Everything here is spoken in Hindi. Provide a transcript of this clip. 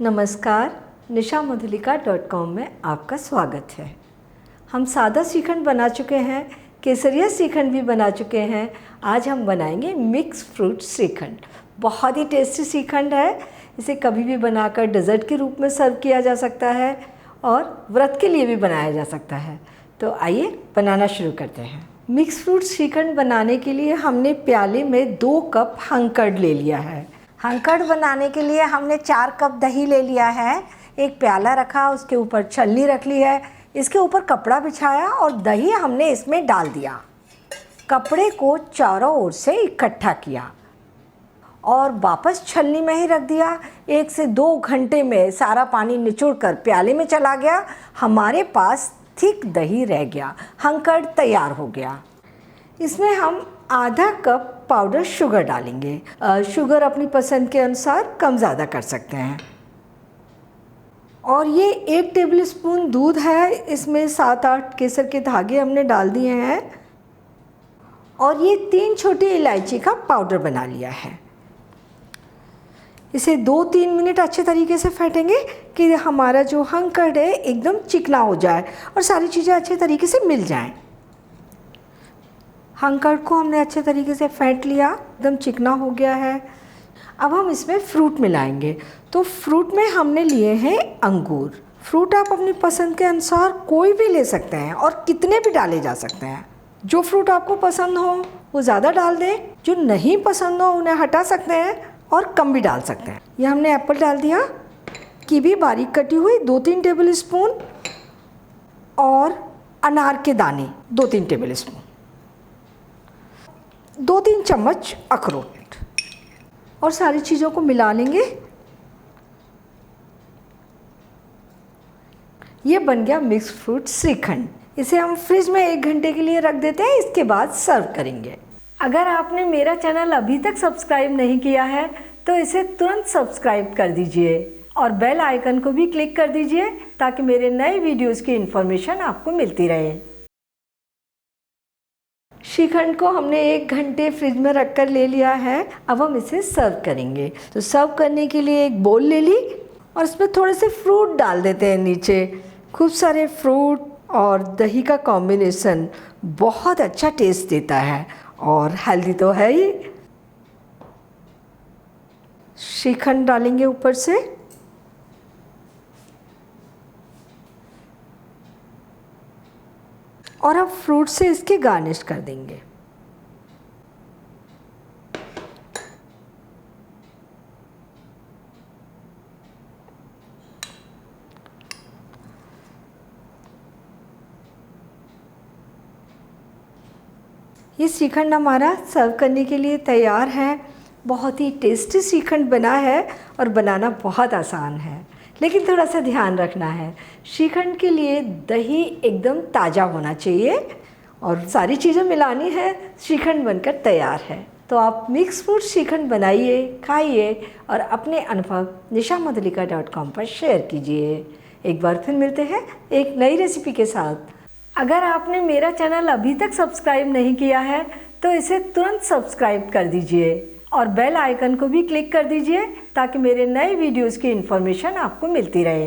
नमस्कार, nishamudhalika.com में आपका स्वागत है। हम सादा श्रीखंड बना चुके हैं, केसरिया श्रीखंड भी बना चुके हैं। आज हम बनाएंगे मिक्स फ्रूट श्रीखंड। बहुत ही टेस्टी श्रीखंड है। इसे कभी भी बनाकर डेज़र्ट के रूप में सर्व किया जा सकता है और व्रत के लिए भी बनाया जा सकता है। तो आइए बनाना शुरू करते हैं। मिक्स फ्रूट श्रीखंड बनाने के लिए हमने प्याले में 2 कप हंकड़ ले लिया है। हंकड़ बनाने के लिए हमने 4 कप दही ले लिया है। एक प्याला रखा, उसके ऊपर छलनी रख ली है, इसके ऊपर कपड़ा बिछाया और दही हमने इसमें डाल दिया। कपड़े को चारों ओर से इकट्ठा किया और वापस छलनी में ही रख दिया। 1 से 2 घंटे में सारा पानी निचोड़कर प्याले में चला गया। हमारे पास थिक दही रह गया, हंकड़ तैयार हो गया। इसमें हम आधा कप पाउडर शुगर डालेंगे। शुगर अपनी पसंद के अनुसार कम ज़्यादा कर सकते हैं। और ये 1 टेबलस्पून दूध है, इसमें 7-8 केसर के धागे हमने डाल दिए हैं और ये 3 छोटी इलायची का पाउडर बना लिया है। इसे 2-3 मिनट अच्छे तरीके से फेंटेंगे कि हमारा जो हंकड़ है एकदम चिकना हो जाए और सारी चीज़ें अच्छे तरीके से मिल जाएं। हंकड़ को हमने अच्छे तरीके से फेंट लिया, एकदम चिकना हो गया है। अब हम इसमें फ्रूट मिलाएंगे। तो फ्रूट में हमने लिए हैं अंगूर। फ्रूट आप अपनी पसंद के अनुसार कोई भी ले सकते हैं और कितने भी डाले जा सकते हैं। जो फ्रूट आपको पसंद हो वो ज़्यादा डाल दें, जो नहीं पसंद हो उन्हें हटा सकते हैं और कम भी डाल सकते हैं। ये हमने एप्पल डाल दिया, कीवी बारीक कटी हुई 2-3 टेबल स्पून और अनार के दाने 2-3 टेबल स्पून, 2-3 चम्मच अखरोट और सारी चीज़ों को मिला लेंगे। ये बन गया मिक्स फ्रूट श्रीखंड। इसे हम फ्रिज में 1 घंटे के लिए रख देते हैं, इसके बाद सर्व करेंगे। अगर आपने मेरा चैनल अभी तक सब्सक्राइब नहीं किया है तो इसे तुरंत सब्सक्राइब कर दीजिए और बेल आइकन को भी क्लिक कर दीजिए ताकि मेरे नए वीडियोस की इन्फॉर्मेशन आपको मिलती रहे। श्रीखंड को हमने 1 घंटे फ्रिज में रख कर ले लिया है। अब हम इसे सर्व करेंगे। तो सर्व करने के लिए एक बोल ले ली और इसमें थोड़े से फ्रूट डाल देते हैं नीचे। खूब सारे फ्रूट और दही का कॉम्बिनेशन बहुत अच्छा टेस्ट देता है और हेल्दी तो है ही। श्रीखंड डालेंगे ऊपर से और अब फ्रूट से इसके गार्निश कर देंगे। ये श्रीखंड हमारा सर्व करने के लिए तैयार है। बहुत ही टेस्टी श्रीखंड बना है और बनाना बहुत आसान है, लेकिन थोड़ा सा ध्यान रखना है। श्रीखंड के लिए दही एकदम ताज़ा होना चाहिए और सारी चीज़ें मिलानी है। श्रीखंड बनकर तैयार है। तो आप मिक्स फ्रूट श्रीखंड बनाइए, खाइए और अपने अनुभव nishamudhalika.com पर शेयर कीजिए। एक बार फिर मिलते हैं एक नई रेसिपी के साथ। अगर आपने मेरा चैनल अभी तक सब्सक्राइब नहीं किया है तो इसे तुरंत सब्सक्राइब कर दीजिए और बेल आइकन को भी क्लिक कर दीजिए ताकि मेरे नए वीडियोस की इन्फॉर्मेशन आपको मिलती रहे।